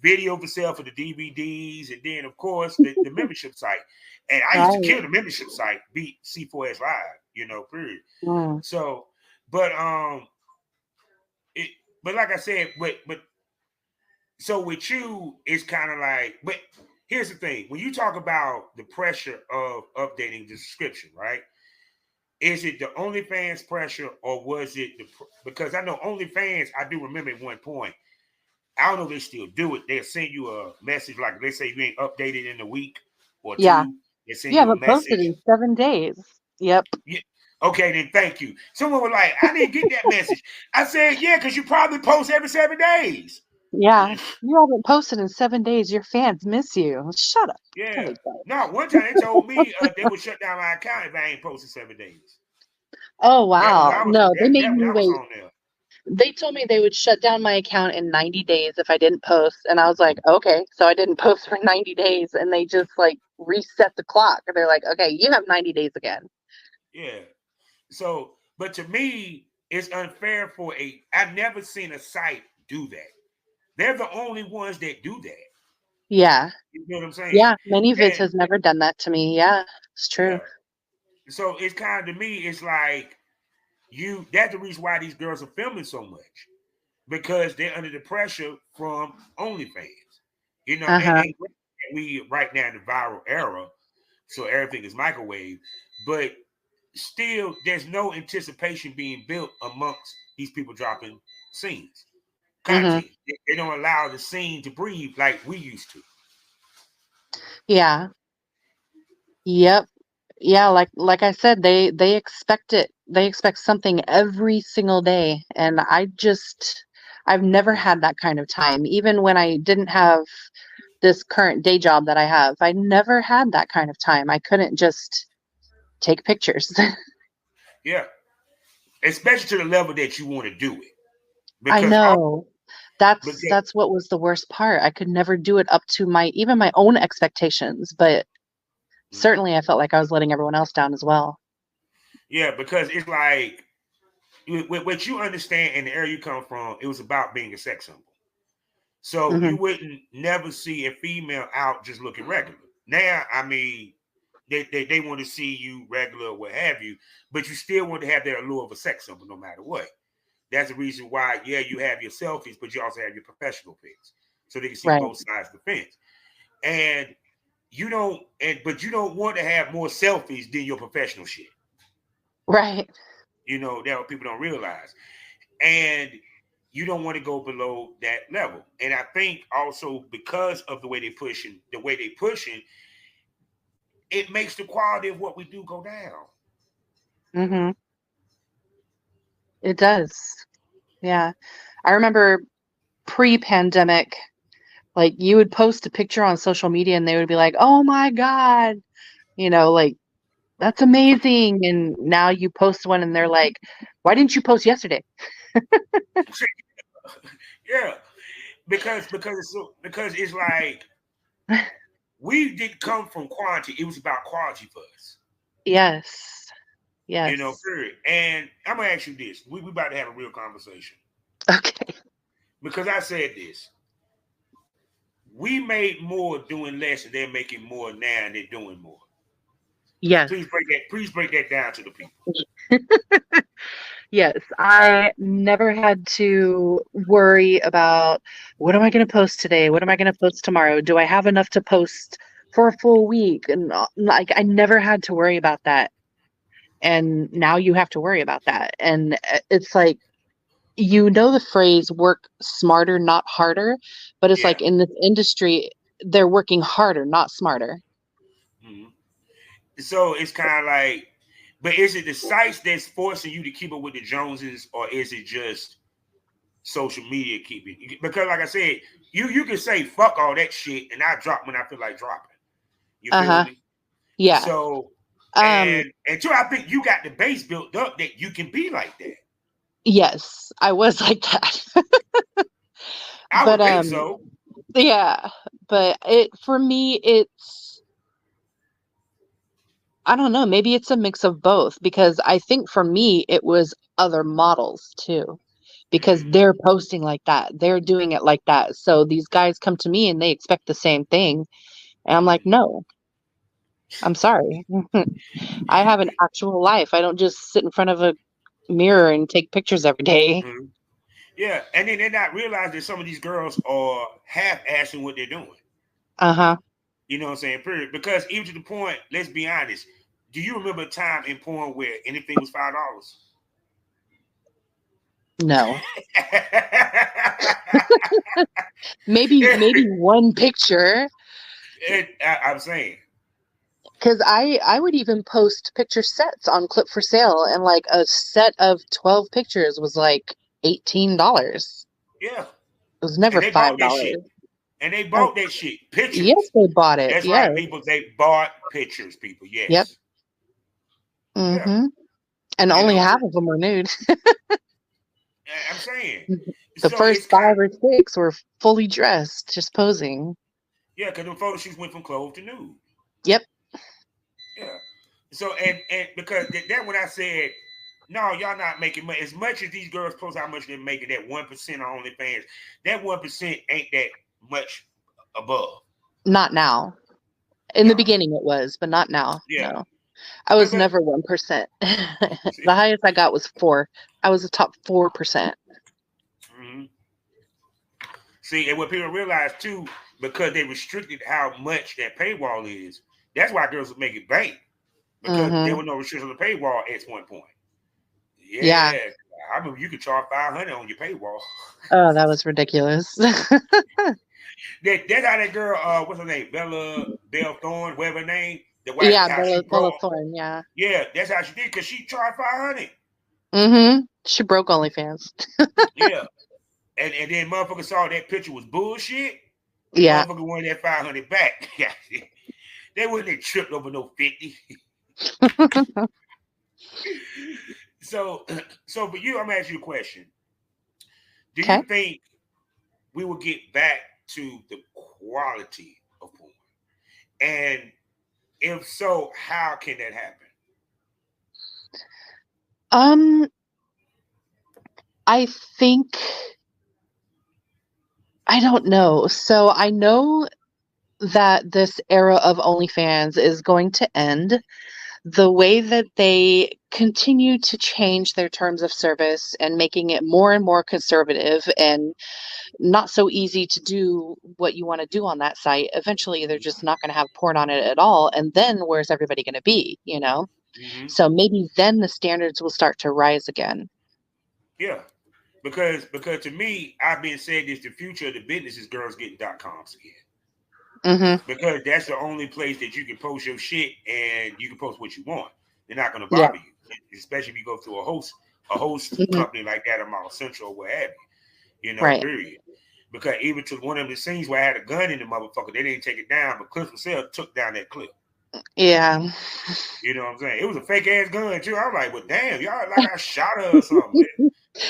video for sale for the DVDs, and then of course the membership site. And I used to right. kill the membership site, beat C4S Live, period. Mm. So, but it, but like I said, but so with you, it's kind of like, but here's the thing: when you talk about the pressure of updating the subscription, right? Is it the OnlyFans pressure, or was it because I know OnlyFans? I do remember at one point. I don't know if they still do it. They'll send you a message like, let's say you ain't updated in a week or Yeah. two. They send You you a haven't posted message. in 7 days. Yep. Yeah. Okay, then thank you. Someone was like, I didn't get that message. I said, yeah, because you probably post every 7 days. Yeah. You haven't posted in 7 days. Your fans miss you. Shut up. Don't Yeah. be so. No, one time they told me they would shut down my account if I ain't posted 7 days. Oh That was wow. I was No, they made that when me I was wait. on there. They told me they would shut down my account in 90 days if I didn't post. And I was like, okay. So I didn't post for 90 days and they just like reset the clock. They're like, okay, you have 90 days again. Yeah. So, but to me, it's unfair for I've never seen a site do that. They're the only ones that do that. Yeah. You know what I'm saying? Yeah. ManyVids And has never done that to me. Yeah, it's true. yeah. So it's kind of to me, it's like that's the reason why these girls are filming so much. Because they're under the pressure from OnlyFans. Uh-huh. And we right now in the viral era, so everything is microwave, but still there's no anticipation being built amongst these people dropping scenes. Hmm. Content. They don't allow the scene to breathe like we used to. Yeah. Yep. Yeah, like I said, they expect it. They expect something every single day. And I've never had that kind of time. Even when I didn't have this current day job that I have, I never had that kind of time. I couldn't just take pictures. Yeah. Especially to the level that you want to do it. I Because all know. That's because that's what was the worst part. I could never do it up to my even my own expectations, but mhm. certainly I felt like I was letting everyone else down as well. Yeah, because it's like with what you understand in the area you come from, it was about being a sex symbol. So you Hmm. wouldn't never see a female out just looking regular. Now, I mean, they want to see you regular or what have you, but you still want to have that allure of a sex symbol no matter what. That's the reason why, yeah, you have your selfies, but you also have your professional pics. So they can see Right. both sides of the fence. And but you don't want to have more selfies than your professional shit. Right. That what people don't realize. And you don't want to go below that level. And I think also because of the way they pushing, it makes the quality of what we do go down. Hmm. It does. Yeah. I remember pre-pandemic, like you would post a picture on social media and they would be like, "Oh my God," like that's amazing. And now you post one and they're like, "Why didn't you post yesterday?" Yeah, because it's like we didn't come from quantity; it was about quality for us. Yes. Yes. Period. And I'm gonna ask you this: we about to have a real conversation Okay. because I said this. We made more doing less, and they're making more now, and they're doing more. Yes. Please break that down to the people. Yes. I never had to worry about what am I going to post today? What am I going to post tomorrow? Do I have enough to post for a full week? And like, I never had to worry about that. And now you have to worry about that. And it's like, the phrase work smarter, not harder, but it's Yeah. like in this industry, they're working harder, not smarter. Mm-hmm. So it's kind of like, but is it the sites that's forcing you to keep up with the Joneses, or is it just social media keeping? Because like I said, you can say fuck all that shit, and I drop when I feel like dropping. You feel Uh-huh. me? Yeah. So Um, and two, I think you got the base built up that you can be like that. yes, I was like that. I But would think so. yeah, but for me I don't know. Maybe it's a mix of both because I think for me, it was other models too, because Mm-hmm. they're posting like that. They're doing it like that. So these guys come to me and they expect the same thing. And I'm like, Mm-hmm. no, I'm sorry. I have an actual life. I don't just sit in front of a mirror and take pictures every day. Mm-hmm. Yeah, and then they're not realizing that some of these girls are half-assing what they're doing. Uh-huh. You know what I'm saying? Period. Because even to the point, let's be honest. Do you remember a time in porn where anything was $5? No. Maybe one picture. I'm saying. Because I would even post picture sets on Clip for Sale, and like a set of 12 pictures was like $18. Yeah. It was And never they bought that shit. $5. And they Oh, bought that shit. yes, Pictures. they bought it. That's Yes. right, people. They bought pictures, people. Yep. Yes. Yeah. Mm-hmm. And You only know, half of them were nude. I'm saying. The So first it's kind five of, or six were fully dressed, just posing. yeah, because the photo shoots went from clothes to nude. Yep. Yeah. So and because that when I said, no, y'all not making money. As much as these girls post how much they're making, that 1% on OnlyFans, that 1% ain't that much above. Not now. In the No. beginning it was, but not now. Yeah. No. I But was never 1%. The highest I got was 4. I was the top 4%. mm-hmm. See, and what people realize too, because they restricted how much that paywall is, that's why girls would make it bank. Because there Mm-hmm. was no restriction on the paywall at one point. Yeah. Yeah. I remember you could charge 500 on your paywall. Oh, that was ridiculous. That's how that girl, what's her name? Belle Thorne, whatever her name, the wife, Yeah, how she Bella broke. Thorne, yeah. Yeah, that's how she did because she charged 500. Mm-hmm. She broke OnlyFans. Yeah. And then motherfucker saw that picture was bullshit. And Yeah. motherfucker wanted that 500 back. They wouldn't have tripped over no 50. So, so for you, I'm gonna ask you a question. Do Okay. you think we will get back to the quality of porn? And if so, how can that happen? I think I don't know. So I know that this era of OnlyFans is going to end. The way that they continue to change their terms of service and making it more and more conservative and not so easy to do what you want to do on that site, eventually they're just not going to have porn on it at all. And then where's everybody going to be, you know? Mm-hmm. So maybe then the standards will start to rise again. Yeah. Because to me, I've been saying this: the future of the business is girls getting .coms again. Mm-hmm. Because that's the only place that you can post your shit and you can post what you want. They're not going to Yeah. bother you, especially if you go through a host Mm-hmm. company like that, a Mall Central or what have you. You know, Right. period. Because even to one of the scenes where I had a gun in the motherfucker, they didn't take it down, but Cliff himself took down that clip. Yeah. You know what I'm saying? It was a fake ass gun too. I'm like, well, damn, y'all like I shot her or something.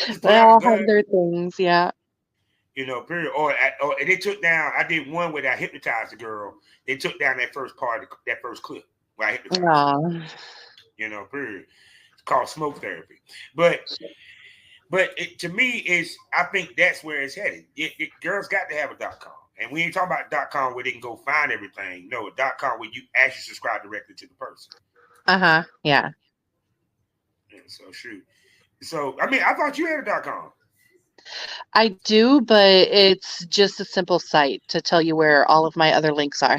Just pull They out the all gun. have their things. Yeah. You know, period. Or they took down. I did one where I hypnotized the girl. They took down that first part, that first clip where I hypnotized. Aw. You know, period. It's called smoke therapy. But to me, is I think that's where it's headed. Girls got to have a .com, and we ain't talking about .com where they can go find everything. No, a .com where you actually subscribe directly to the person. Uh-huh. Yeah. And so shoot. So I mean, I thought you had a .com. I do, but it's just a simple site to tell you where all of my other links are.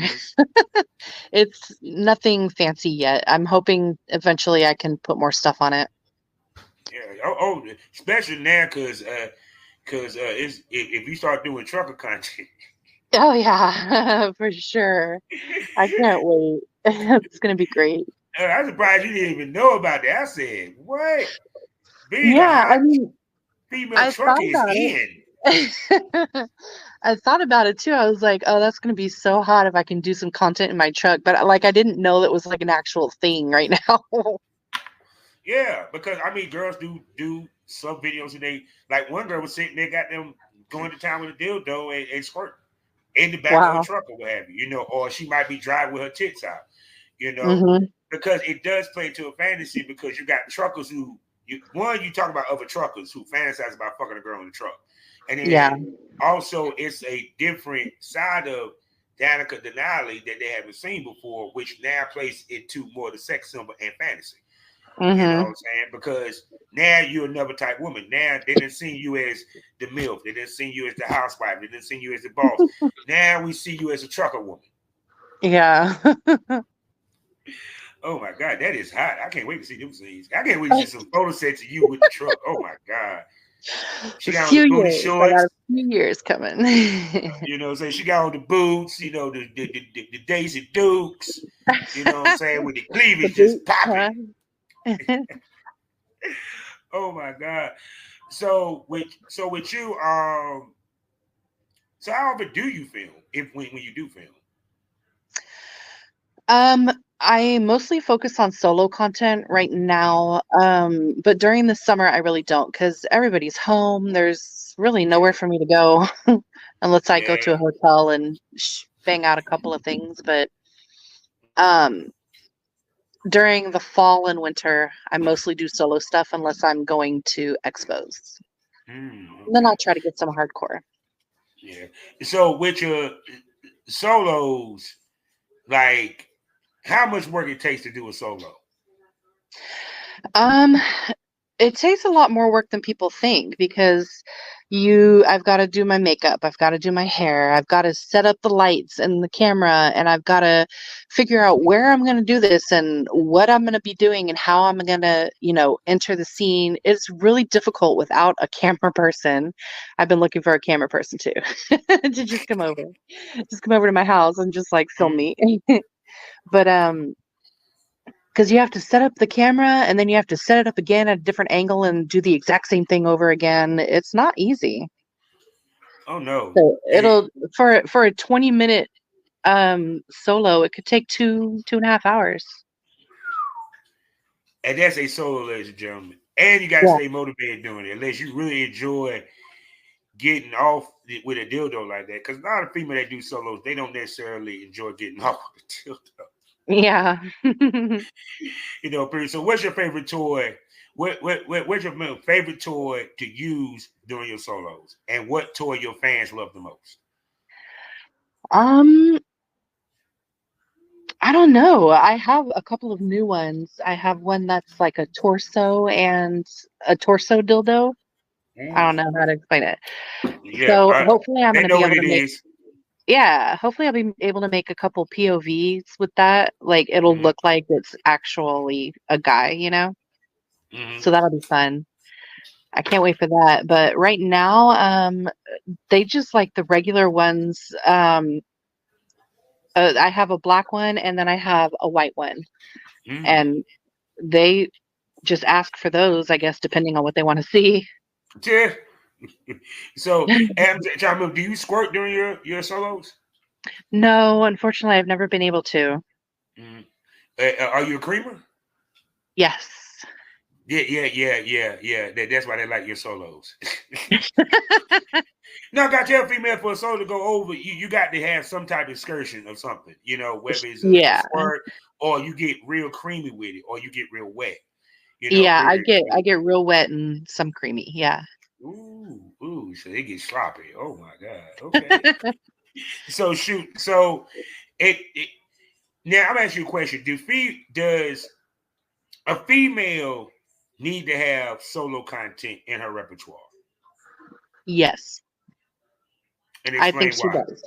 It's nothing fancy yet. I'm hoping eventually I can put more stuff on it. Yeah. Especially now because it's if you start doing trucker content. Oh yeah, for sure. I can't wait. It's gonna be great. I'm surprised you didn't even know about that. I said, what? Being a Yeah, I hot mean, female I thought trucker is about in. it. I thought about it too. I was like, oh, that's gonna be so hot if I can do some content in my truck. But like, I didn't know that was like an actual thing right now. Yeah, because I mean, girls do some videos and they like one girl was sitting there, got them going to town with a dildo and squirt in the back of a Wow. truck or what have you, or she might be driving with her tits out, you know. Hmm. because it does play into a fantasy because you got truckers who you talk about other truckers who fantasize about fucking a girl in the truck, and then also it's a different side of Danica Denali that they haven't seen before, which now plays into more the sex symbol and fantasy. You know what I'm saying? Because now you're another type woman. Now they didn't see you as the MILF. They didn't see you as the housewife. They didn't see you as the boss. Now we see you as a trucker woman. Yeah. Oh my God, that is hot. I can't wait to see them scenes. I can't wait to see some photo sets of you with the truck. Oh my God. She got on the booty shorts. I got a few years coming. You know what I'm saying? She got on the boots, you know, the Daisy Dukes, you know what I'm saying, with the cleavage just popping. Oh my God. So with you, so how often do you film when you do film? I mostly focus on solo content right now. But during the summer I really don't because everybody's home. There's really nowhere for me to go unless I go to a hotel and bang out a couple of things. But during the fall and winter, I mostly do solo stuff unless I'm going to expos. Okay. Then I'll try to get some hardcore. Yeah. So with your solos, like how much work it takes to do a solo? It takes a lot more work than people think because I've got to do my makeup, I've got to do my hair, I've got to set up the lights and the camera, and I've got to figure out where I'm going to do this and what I'm going to be doing and how I'm going to, enter the scene. It's really difficult without a camera person. I've been looking for a camera person too to just come over to my house and just like film me. But because you have to set up the camera and then you have to set it up again at a different angle and do the exact same thing over again. It's not easy. Oh no. So it'll for a 20-minute solo, it could take 2.5 hours. And that's a solo, ladies and gentlemen. And you gotta stay motivated doing it, unless you really enjoy getting off with a dildo like that. Because a lot of females that do solos, they don't necessarily enjoy getting off with a dildo. Yeah. So what's your favorite toy? What's your favorite toy to use during your solos? And what toy your fans love the most? I don't know. I have a couple of new ones. I have one that's like a torso and a torso dildo. I don't know how to explain it. Yeah, so hopefully I'm going to be able to make. Yeah, hopefully I'll be able to make a couple POVs with that. Like it'll look like it's actually a guy, So that'll be fun. I can't wait for that. But right now, they just like the regular ones. I have a black one and then I have a white one. And they just ask for those, I guess, depending on what they want to see. Yeah. So, do you squirt during your solos? No, unfortunately, I've never been able to. Are you a creamer? Yes. Yeah. That's why they like your solos. No, I got to tell female for a solo to go over. You got to have some type of excursion or something. Whether it's a squirt or you get real creamy with it, or you get real wet. I get real wet and some creamy. Yeah. Ooh, so they get sloppy. Oh my God. Okay. So shoot. So now I'm asking you a question. Does a female need to have solo content in her repertoire? Yes. And I think she does.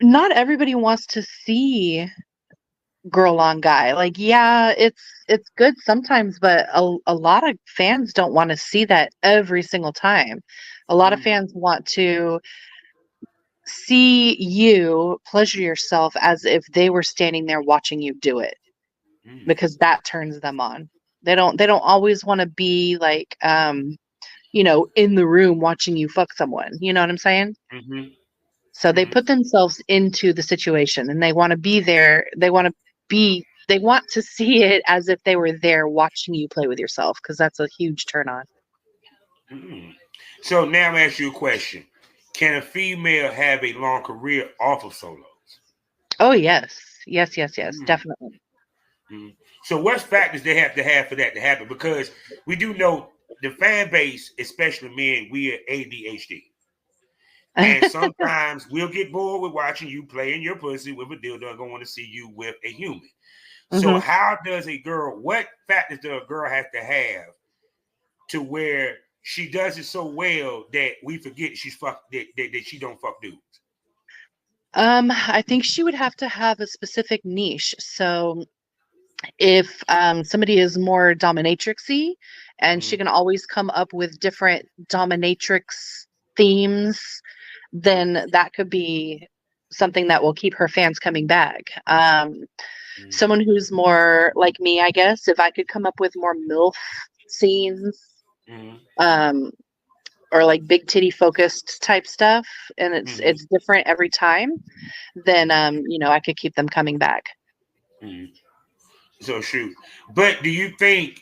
Not everybody wants to see girl on guy. Like, yeah, it's good sometimes, but a lot of fans don't want to see that every single time. A lot of fans want to see you pleasure yourself as if they were standing there watching you do it, because that turns them on. They don't always want to be like in the room watching you fuck someone. You know what I'm saying? So they put themselves into the situation and they want to be there. They want to see it as if they were there watching you play with yourself, because that's a huge turn on. So now I'm asking you a question. Can a female have a long career off of solos? Oh, yes. Yes, definitely. Mhm. So what factors they have to have for that to happen? Because we do know the fan base, especially men, we are ADHD. And sometimes we'll get bored with watching you playing your pussy with a dildo and going to want to see you with a human. So Hmm. how does a girl, what factors does a girl have to have to where she does it so well that we forget she's that she don't fuck dudes? I think she would have to have a specific niche. So if somebody is more dominatrixy, and she Mm-hmm. can always come up with different dominatrix themes, then that could be something that will keep her fans coming back. Mm-hmm. Someone who's more like me, I guess, if I could come up with more MILF scenes, Mm-hmm. um, or like big titty focused type stuff, and Mm-hmm. it's different every time, then I could keep them coming back. Mm-hmm. So shoot. But do you think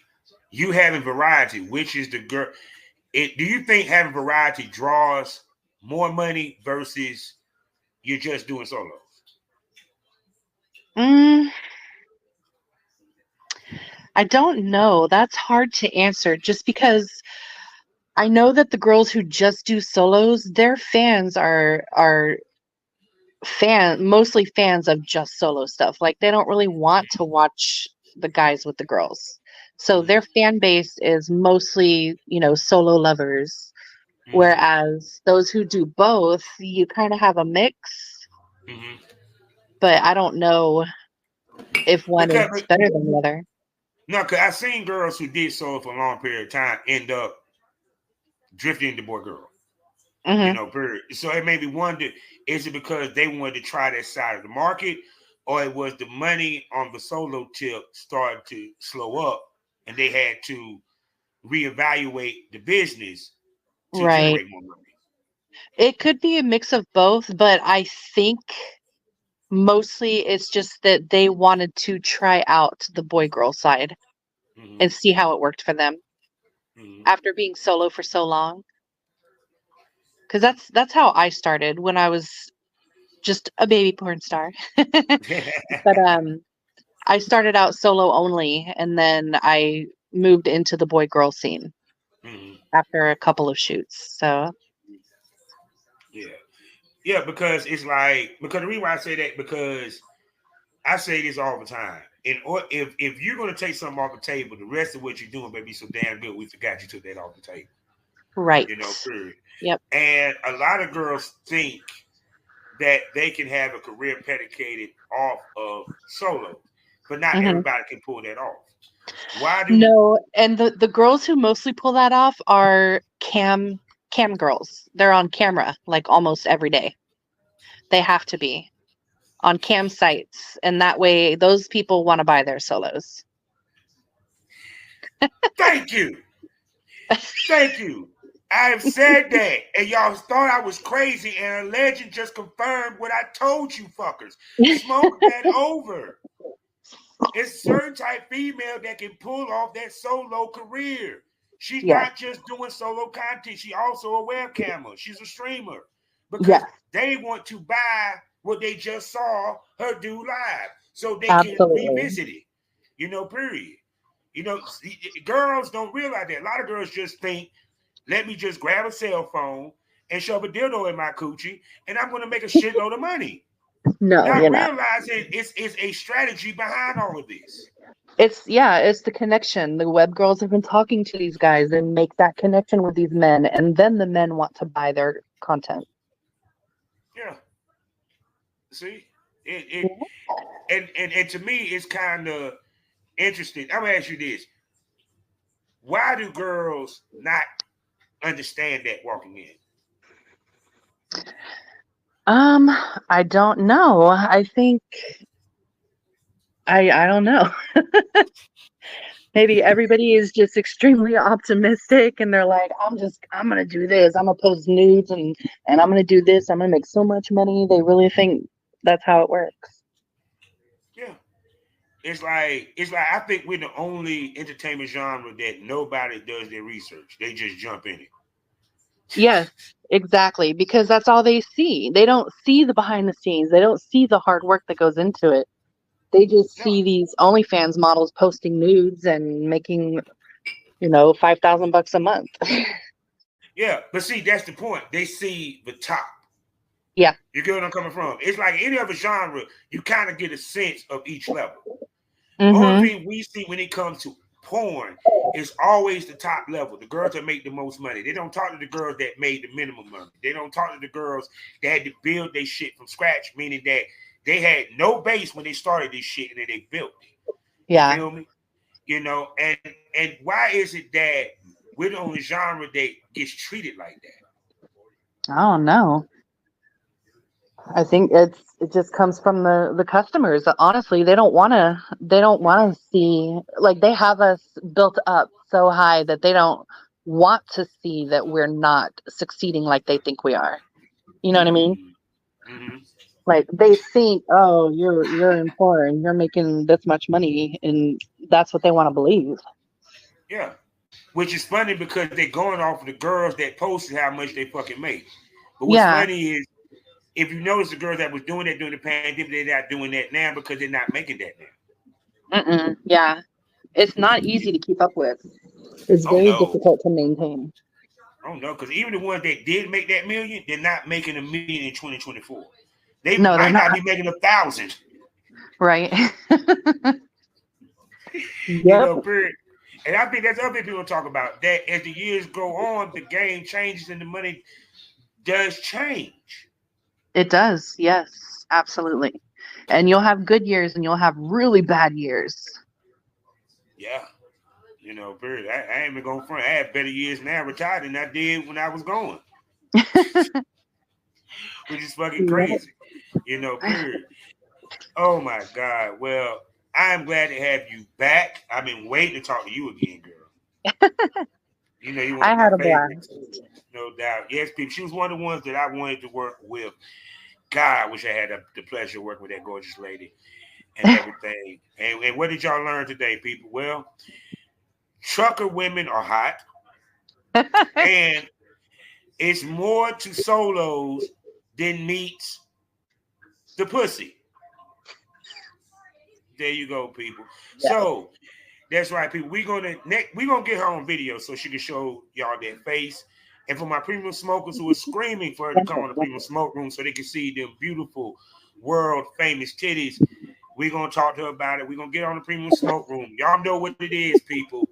you having variety, which is the girl, do you think having variety draws more money versus you're just doing solos? Mm, I don't know. That's hard to answer just because I know that the girls who just do solos, their fans are mostly fans of just solo stuff. Like they don't really want to watch the guys with the girls. So Mm-hmm. their fan base is mostly, solo lovers. Mm-hmm. Whereas those who do both, you kind of have a mix, Mm-hmm. but I don't know if one Because is better than the other. no, because I've seen girls who did solo for a long period of time end up drifting into boy girl. Hmm. Period. So it made me wonder: is it because they wanted to try that side of the market, or it was the money on the solo tip started to slow up, and they had to reevaluate the business to Right. generate more money? It could be a mix of both, but I think mostly it's just that they wanted to try out the boy girl side Mm-hmm. and see how it worked for them Mm-hmm. after being solo for so long. Because that's how I started when I was just a baby porn star. But I started out solo only, and then I moved into the boy girl scene Mm-hmm. after a couple of shoots. So Yeah, yeah, because it's like because the reason why I say that because I say this all the time. If you're gonna take something off the table, the rest of what you're doing may be so damn good. We forgot you took that off the table. right. Period. Yep. And a lot of girls think that they can have a career predicated off of solo, but not Hmm. everybody can pull that off. Why do? No, and the girls who mostly pull that off are cam girls. They're on camera like almost every day. They have to be on cam sites, and that way those people want to buy their solos. Thank you, thank you. I have said that, and y'all thought I was crazy, and a legend just confirmed what I told you fuckers. Smoke that over. It's certain type female that can pull off that solo career. She's Yes. not just doing solo content. She also a webcammer. She's a streamer because Yes. they want to buy what they just saw her do live, so they can Absolutely. revisit it. Period. Girls don't realize that. A lot of girls just think, let me just grab a cell phone and shove a dildo in my coochie, and I'm going to make a shitload of money. No, Not you're not. realizing it's a strategy behind all of this. It's the connection. The web girls have been talking to these guys and make that connection with these men, and then the men want to buy their content. Yeah. See? And to me it's kind of interesting. I'm gonna ask you this. Why do girls not understand that walking in? Um, I don't know. I think I don't know. Maybe everybody is just extremely optimistic and they're like, I'm gonna do this. I'm gonna post nudes and I'm gonna do this. I'm gonna make so much money. They really think that's how it works. Yeah. It's like I think we're the only entertainment genre that nobody does their research. They just jump in it. Yes, exactly. Because that's all they see. They don't see the behind the scenes. They don't see the hard work that goes into it. They just No. see these OnlyFans models posting nudes and making, $5,000 a month. Yeah, but see, that's the point. They see the top. Yeah. You get what I'm coming from? It's like any other genre, you kind of get a sense of each level. Only Mm-hmm. thing we see when it comes to porn is always the top level, the girls that make the most money. They don't talk to the girls that made the minimum money. They don't talk to the girls that had to build their shit from scratch, meaning that they had no base when they started this shit and then they built it. You Yeah. feel me? And why is it that we're the only genre that gets treated like that? I don't know. I think it just comes from the customers. Honestly, they don't want to see, like, they have us built up so high that they don't want to see that we're not succeeding like they think we are. You know what I mean? Mm-hmm. Like, they think, oh, you're in porn, you're making this much money, and that's what they want to believe. Yeah. Which is funny because they're going off of the girls that posted how much they fucking make. But what's Yeah. funny is if you notice the girls that was doing that during the pandemic, they're not doing that now because they're not making that now. Yeah. It's not easy to keep up with. It's Oh very no. difficult to maintain. Oh no, because even the ones that did make that million, they're not making a million in 2024. They No, they're might not not. be making 1,000. Right. You Yep. know, period. And I think that's other people talk about that as the years go on, the game changes and the money does change. It does. Yes, absolutely. And you'll have good years and you'll have really bad years. Yeah. You know, period. I ain't even going front. I had better years now retired than I did when I was going, which is fucking Yep. crazy. You know, period. Oh my God. Well, I'm glad to have you back. I've been waiting to talk to you again, girl. You know, you're one I of my had a favorites, blast. no doubt. Yes, people. She was one of the ones that I wanted to work with. God, I wish I had the pleasure of working with that gorgeous lady and everything. And what did y'all learn today, people? Well, trucker women are hot, and it's more to solos than meets the pussy. There you go, people. Yes. So that's right, people. We're gonna get her on video so she can show y'all that face. And for my premium smokers who are screaming for her to come on the premium smoke room so they can see them beautiful world famous titties, we're gonna talk to her about it. We're gonna get on the premium smoke room. Y'all know what it is, people.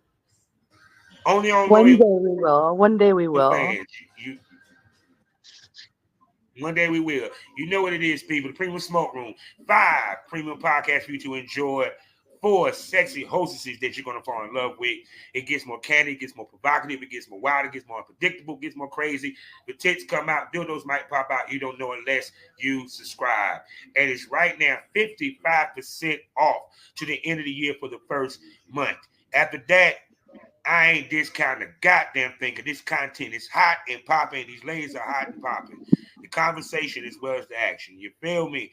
Only on One Loyal day we will. One day we will. Fans. You One day we will. You know what it is, people. The Premium Smoke Room. 5 premium podcasts for you to enjoy. 4 sexy hostesses that you're going to fall in love with. It gets more candy, it gets more provocative, it gets more wild, it gets more unpredictable, it gets more crazy. The tits come out, dildos might pop out. You don't know unless you subscribe. And it's right now 55% off to the end of the year for the first month. After that, I ain't discounting a goddamn thing because this content is hot and popping. These ladies are hot and popping. The conversation as well as the action. You feel me?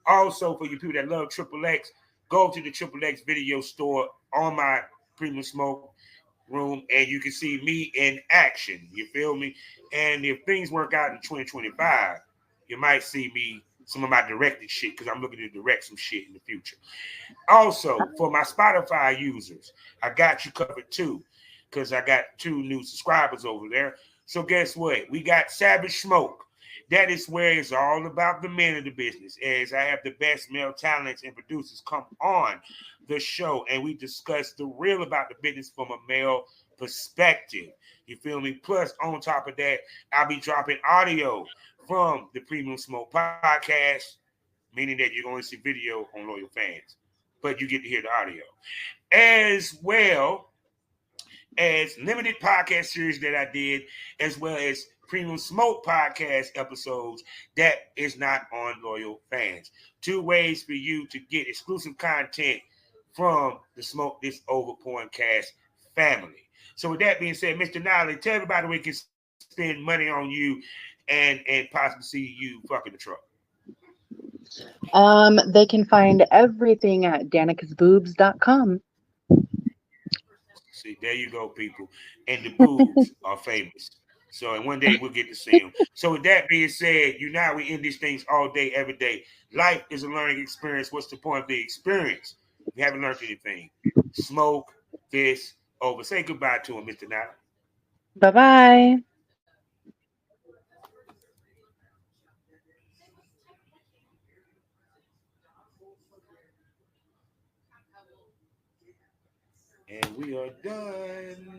Also, for you people that love Triple X, go to the Triple X video store on my Premium Smoke room and you can see me in action. You feel me? And if things work out in 2025, you might see me some of my directed shit because I'm looking to direct some shit in the future. Also, for my Spotify users, I got you covered too because I got 2 new subscribers over there. So guess what? We got Savage Smoke. That is where it's all about the men of the business. As I have the best male talents and producers come on the show and we discuss the real about the business from a male perspective. You feel me? Plus, on top of that, I'll be dropping audio from the Premium Smoke podcast, meaning that you're going to see video on Loyal Fans, but you get to hear the audio. As well as limited podcast series that I did, as well as Premium Smoke podcast episodes that is not on Loyal Fans. 2 ways for you to get exclusive content from the Smoke This Over Porncast family. So with that being said, Mr. Nolly, tell everybody we can spend money on you and possibly see you fucking the truck. They can find everything at danicasboobs.com. See, there you go, people. And the boobs are famous. So, and one day we'll get to see them. So, with that being said, we end these things all day, every day. Life is a learning experience. What's the point of the experience? You haven't learned anything. Smoke this over. Say goodbye to him, Mr. Nile. Bye bye. And we are done.